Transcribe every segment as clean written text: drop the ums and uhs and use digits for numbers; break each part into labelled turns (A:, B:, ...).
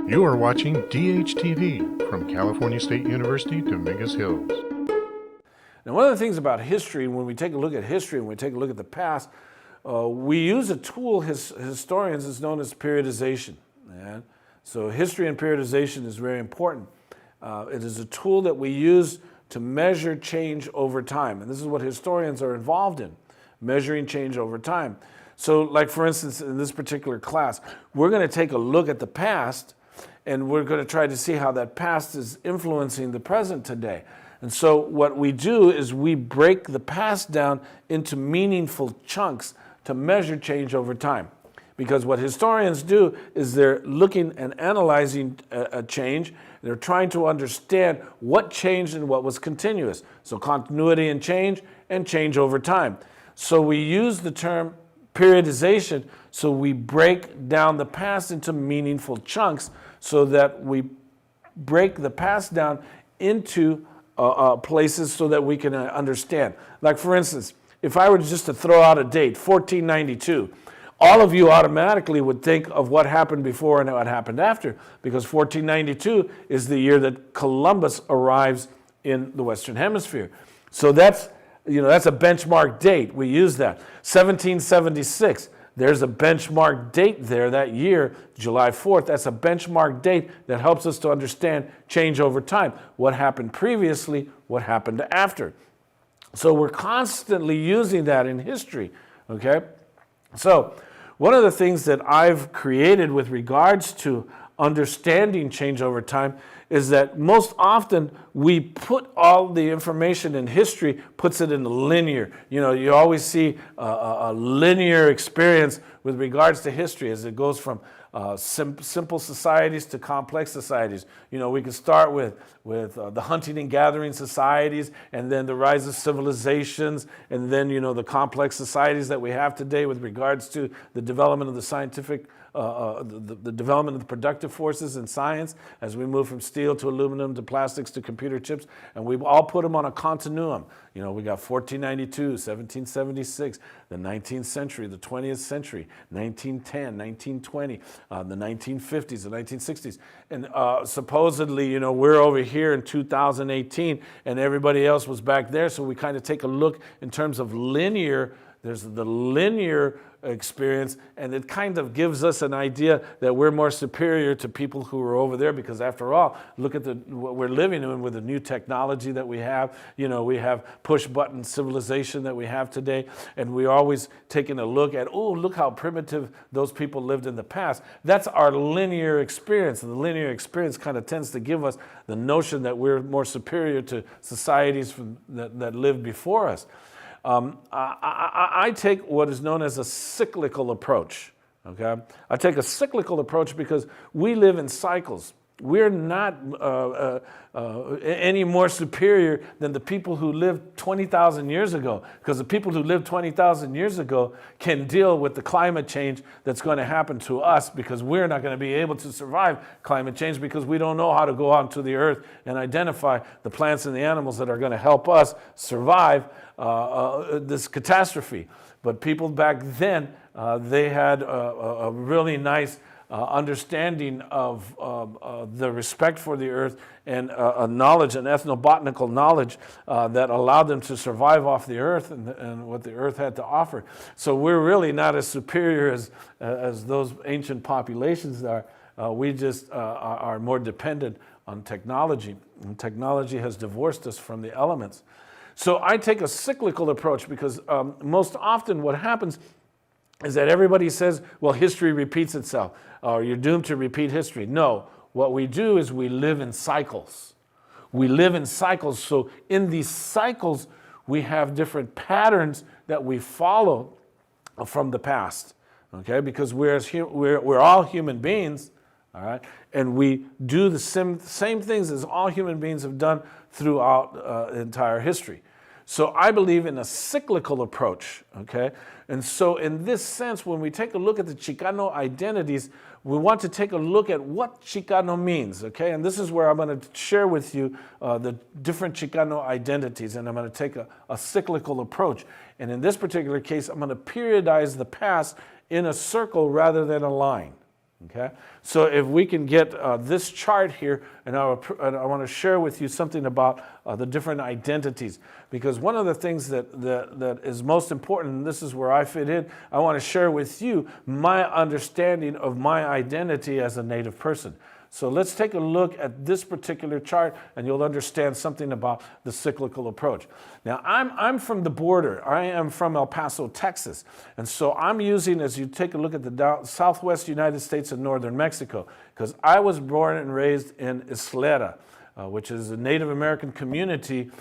A: You are watching DHTV from California State University, Dominguez Hills.
B: Now, one of the things about history, when we take a look at history and we take a look at the past, we use a tool, historians, is known as periodization. Yeah? So history and periodization is very important. It is a tool that we use to measure change over time. And this is what historians are involved in, measuring change over time. So like, for instance, in this particular class, we're going to take a look at the past, and we're going to try to see how that past is influencing the present today. And so what we do is we break the past down into meaningful chunks to measure change over time. Because what historians do is they're looking and analyzing a change. They're trying to understand what changed and what was continuous. So continuity and change over time. So we use the term periodization, so we break down the past into meaningful chunks so that we break the past down into places so that we can understand. Like, for instance, if I were just to throw out a date, 1492, all of you automatically would think of what happened before and what happened after, because 1492 is the year that Columbus arrives in the Western Hemisphere. So that's a benchmark date. We use that. 1776, there's a benchmark date there that year, July 4th. That's a benchmark date that helps us to understand change over time. What happened previously, what happened after. So we're constantly using that in history, okay? So one of the things that I've created with regards to understanding change over time is that most often we put all the information in history, puts it in linear. You know, you always see a linear experience with regards to history as it goes from simple societies to complex societies. You know, we can start with the hunting and gathering societies, and then the rise of civilizations, and then, you know, the complex societies that we have today with regards to the development of the scientific the development of the productive forces in science as we move from steel to aluminum to plastics to computer chips, and we've all put them on a continuum. You know, we got 1492, 1776, the 19th century, the 20th century, 1910, 1920, the 1950s, the 1960s. And supposedly, you know, we're over here in 2018 and everybody else was back there, so we kind of take a look in terms of linear. There's the linear experience, and it kind of gives us an idea that we're more superior to people who are over there, because after all, look at what we're living in with the new technology that we have. You know, we have push-button civilization that we have today, and we're always taking a look at, oh, look how primitive those people lived in the past. That's our linear experience, and the linear experience kind of tends to give us the notion that we're more superior to societies that lived before us. I take what is known as a cyclical approach, okay? I take a cyclical approach because we live in cycles. We're not any more superior than the people who lived 20,000 years ago, because the people who lived 20,000 years ago can deal with the climate change that's going to happen to us, because we're not going to be able to survive climate change because we don't know how to go out into the earth and identify the plants and the animals that are going to help us survive this catastrophe. But people back then, they had a really nice understanding of the respect for the earth and a knowledge, an ethnobotanical knowledge that allowed them to survive off the earth and what the earth had to offer. So we're really not as superior as those ancient populations are. We just are more dependent on technology, and technology has divorced us from the elements. So I take a cyclical approach because most often what happens is that everybody says, well, history repeats itself, or you're doomed to repeat history. No, what we do is we live in cycles. We live in cycles, so in these cycles, we have different patterns that we follow from the past, okay? Because we're all human beings, all right? And we do the same things as all human beings have done throughout entire history. So I believe in a cyclical approach, okay? And so in this sense, when we take a look at the Chicano identities, we want to take a look at what Chicano means, okay? And this is where I'm going to share with you the different Chicano identities, and I'm going to take a cyclical approach. And in this particular case, I'm going to periodize the past in a circle rather than a line, Okay, so if we can get this chart here, and I want to share with you something about the different identities, because one of the things that is most important, and this is where I fit in, I want to share with you my understanding of my identity as a Native person. So let's take a look at this particular chart, and you'll understand something about the cyclical approach. Now, I'm from the border. I am from El Paso, Texas. And so I'm using, as you take a look at the southwest United States and northern Mexico, because I was born and raised in Isleta, which is a Native American community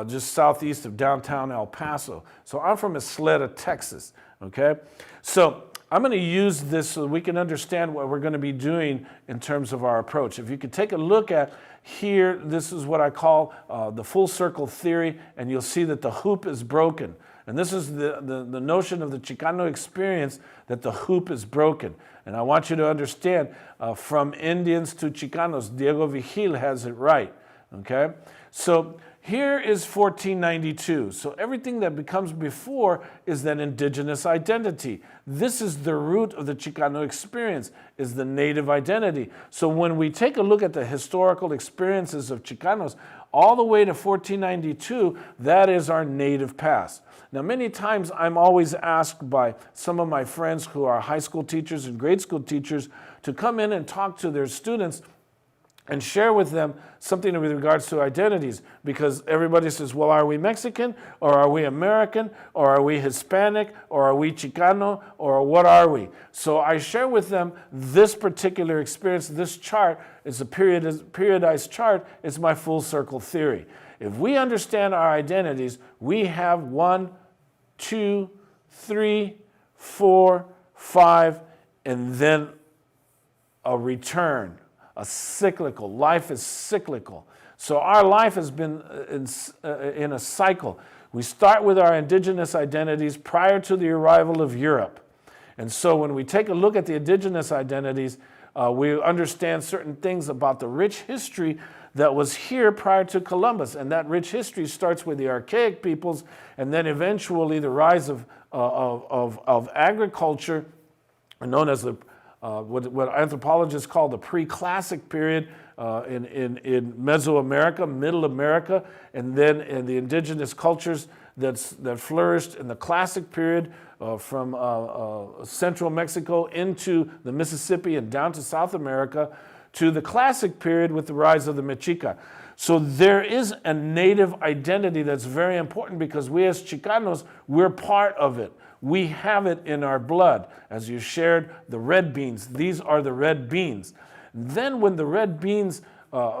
B: just southeast of downtown El Paso. So I'm from Isleta, Texas, okay? So I'm going to use this so that we can understand what we're going to be doing in terms of our approach. If you could take a look at here, this is what I call the full circle theory, and you'll see that the hoop is broken. And this is the notion of the Chicano experience, that the hoop is broken. And I want you to understand, from Indians to Chicanos, Diego Vigil has it right, okay? So here is 1492. So everything that becomes before is that indigenous identity. This is the root of the Chicano experience, is the native identity. So when we take a look at the historical experiences of Chicanos, all the way to 1492, that is our native past. Now, many times I'm always asked by some of my friends who are high school teachers and grade school teachers to come in and talk to their students and share with them something with regards to identities, because everybody says, well, are we Mexican, or are we American, or are we Hispanic, or are we Chicano, or what are we? So I share with them this particular experience. This chart is a periodized chart. It's my full circle theory. If we understand our identities, we have 1, 2, 3, 4, 5, and then a return. A cyclical. Life is cyclical. So our life has been in a cycle. We start with our indigenous identities prior to the arrival of Europe. And so when we take a look at the indigenous identities, we understand certain things about the rich history that was here prior to Columbus. And that rich history starts with the archaic peoples, and then eventually the rise of agriculture, known as what anthropologists call the pre-classic period in Mesoamerica, Middle America, and then in the indigenous cultures that flourished in the classic period from central Mexico into the Mississippi and down to South America, to the classic period with the rise of the Mexica. So there is a native identity that's very important, because we as Chicanos, we're part of it. We have it in our blood. As you shared, the red beans, these are the red beans. Then when the red beans,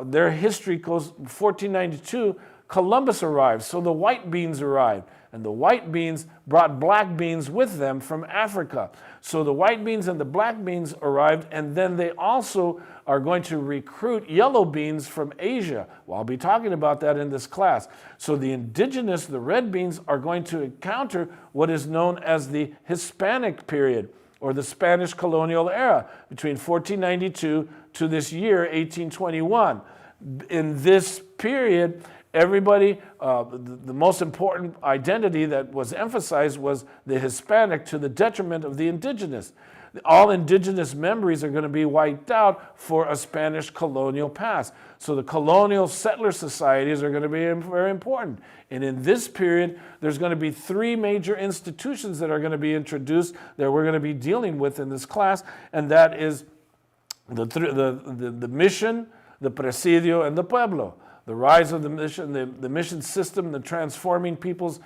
B: their history goes 1492, Columbus arrived, so the white beans arrived. And the white beans brought black beans with them from Africa. So the white beans and the black beans arrived, and then they also are going to recruit yellow beans from Asia. Well, I'll be talking about that in this class. So the indigenous, the red beans, are going to encounter what is known as the Hispanic period, or the Spanish colonial era, between 1492 to this year, 1821. In this period, everybody, the most important identity that was emphasized was the Hispanic, to the detriment of the indigenous. All indigenous memories are going to be wiped out for a Spanish colonial past. So the colonial settler societies are going to be very important. And in this period, there's going to be 3 major institutions that are going to be introduced that we're going to be dealing with in this class, and that is the mission, the presidio, and the pueblo. The rise of the mission system, the transforming peoples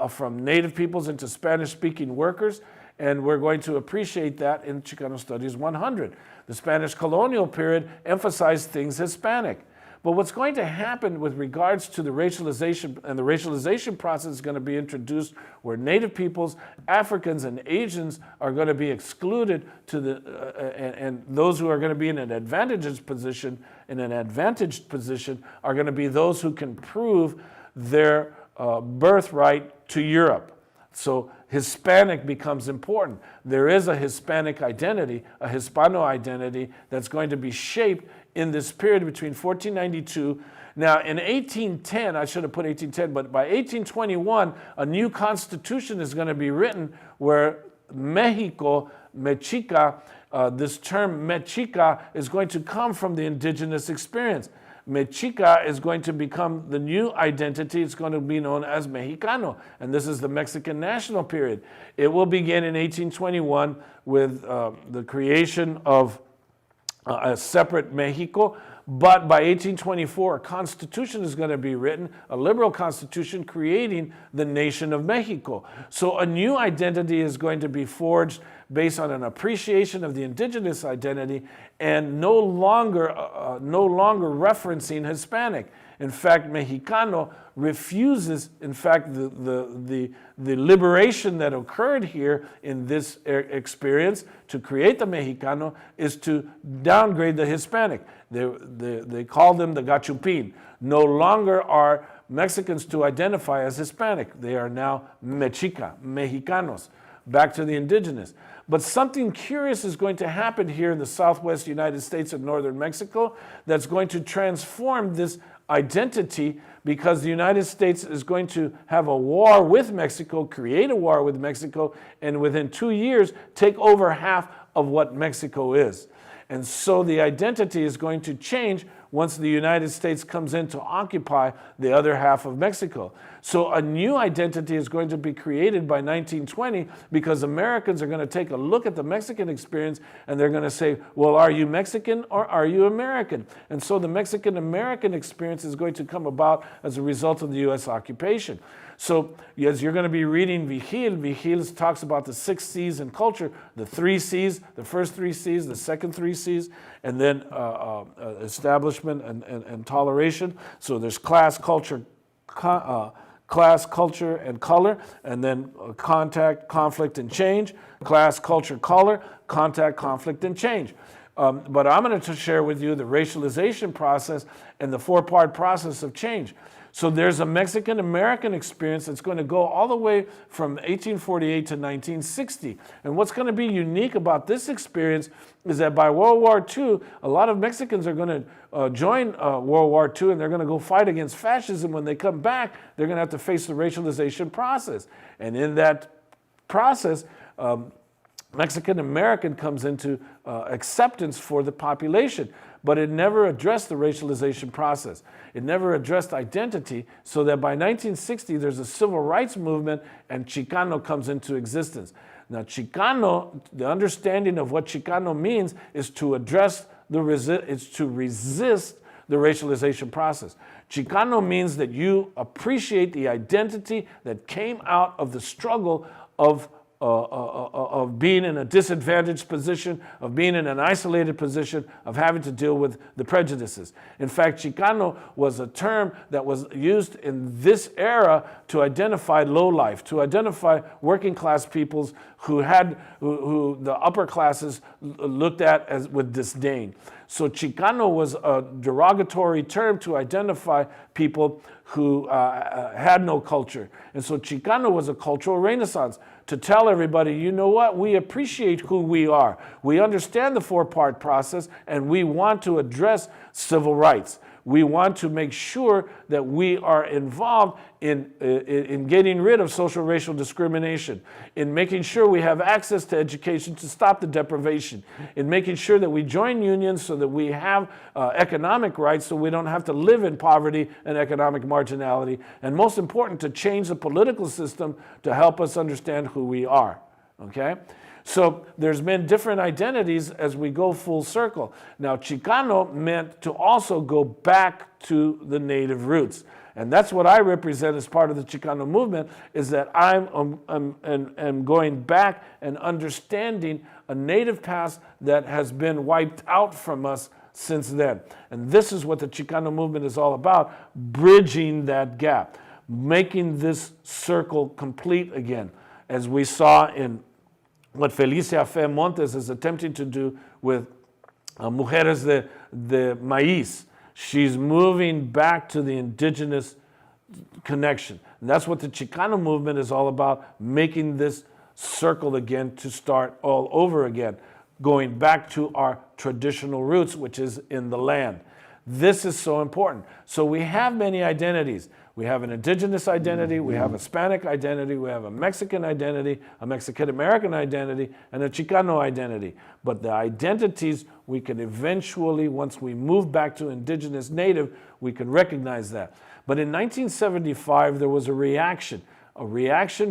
B: from native peoples into Spanish-speaking workers, and we're going to appreciate that in Chicano Studies 100. The Spanish colonial period emphasized things Hispanic. But what's going to happen with regards to the racialization, and the racialization process is going to be introduced, where native peoples, Africans, and Asians are going to be excluded to and those who are going to be in an advantaged position, are going to be those who can prove their birthright to Europe. So Hispanic becomes important. There is a Hispanic identity, a Hispano identity, that's going to be shaped in this period between 1492. Now, in 1810, I should have put 1810, but by 1821, a new constitution is going to be written where Mexico, Mexica, this term Mexica is going to come from the indigenous experience. Mexica is going to become the new identity. It's going to be known as Mexicano, and this is the Mexican national period. It will begin in 1821 with the creation of a separate Mexico, but by 1824, a constitution is going to be written, a liberal constitution creating the nation of Mexico. So a new identity is going to be forged based on an appreciation of the indigenous identity and no longer referencing Hispanic. In fact, Mexicano refuses, in fact, the liberation that occurred here in this experience to create the Mexicano is to downgrade the Hispanic. They call them the Gachupin. No longer are Mexicans to identify as Hispanic. They are now Mexica, Mexicanos, back to the indigenous. But something curious is going to happen here in the southwest United States and northern Mexico that's going to transform this identity, because the United States is going to have a war with Mexico, create a war with Mexico, and within 2 years take over half of what Mexico is. And so the identity is going to change once the United States comes in to occupy the other half of Mexico. So a new identity is going to be created by 1920, because Americans are going to take a look at the Mexican experience and they're going to say, well, are you Mexican or are you American? And so the Mexican-American experience is going to come about as a result of the U.S. occupation. So as you're going to be reading Vigil talks about the 6 C's in culture, the 3 C's, the first 3 C's, the second 3 C's, and then establishment and toleration. So there's class, culture, and color, and then contact, conflict, and change. Class, culture, color, contact, conflict, and change. But I'm going to share with you the racialization process and the 4-part process of change. So there's a Mexican-American experience that's going to go all the way from 1848 to 1960. And what's going to be unique about this experience is that by World War II, a lot of Mexicans are going to join World War II, and they're going to go fight against fascism. When they come back, they're going to have to face the racialization process. And in that process, Mexican-American comes into acceptance for the population. But it never addressed the racialization process. It never addressed identity, so that by 1960, there's a civil rights movement and Chicano comes into existence. Now, Chicano, the understanding of what Chicano means is to address to resist the racialization process. Chicano means that you appreciate the identity that came out of the struggle of being in a disadvantaged position, of being in an isolated position, of having to deal with the prejudices. In fact, Chicano was a term that was used in this era to identify lowlife, to identify working class peoples who the upper classes looked at as with disdain. So Chicano was a derogatory term to identify people who had no culture. And so Chicano was a cultural renaissance to tell everybody, you know what, we appreciate who we are. We understand the 4-part process, and we want to address civil rights. We want to make sure that we are involved in getting rid of social racial discrimination, in making sure we have access to education to stop the deprivation, in making sure that we join unions so that we have economic rights so we don't have to live in poverty and economic marginality, and most important, to change the political system to help us understand who we are, okay? So there's been different identities as we go full circle. Now, Chicano meant to also go back to the native roots. And that's what I represent as part of the Chicano movement, is that I'm going back and understanding a native past that has been wiped out from us since then. And this is what the Chicano movement is all about, bridging that gap, making this circle complete again, as we saw in what Felicia Fe Montes is attempting to do with Mujeres de Maíz. She's moving back to the indigenous connection. And that's what the Chicano movement is all about, making this circle again to start all over again, going back to our traditional roots, which is in the land. This is so important. So we have many identities. We have an indigenous identity, we have a Hispanic identity, we have a Mexican identity, a Mexican-American identity, and a Chicano identity. But the identities, we can eventually, once we move back to indigenous native, we can recognize that. But in 1975, there was a reaction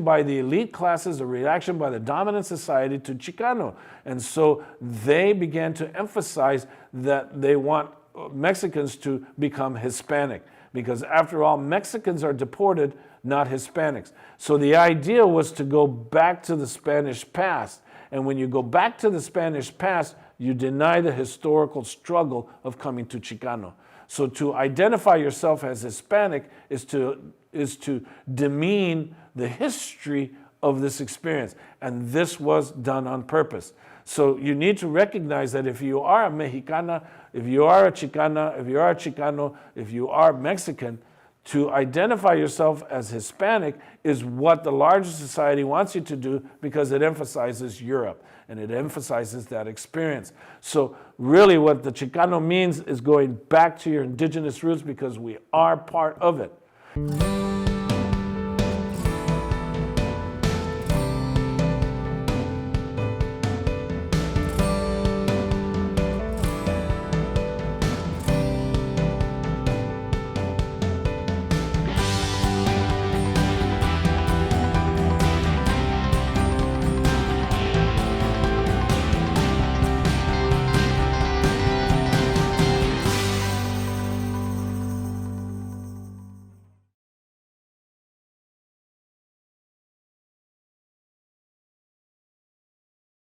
B: by the elite classes, a reaction by the dominant society to Chicano. And so they began to emphasize that they want Mexicans to become Hispanic, because after all, Mexicans are deported, not Hispanics. So the idea was to go back to the Spanish past. And when you go back to the Spanish past, you deny the historical struggle of coming to Chicano. So to identify yourself as Hispanic is to demean the history of this experience. And this was done on purpose. So you need to recognize that if you are a Mexicana, if you are a Chicana, if you are a Chicano, if you are Mexican, to identify yourself as Hispanic is what the larger society wants you to do, because it emphasizes Europe and it emphasizes that experience. So really what the Chicano means is going back to your indigenous roots, because we are part of it.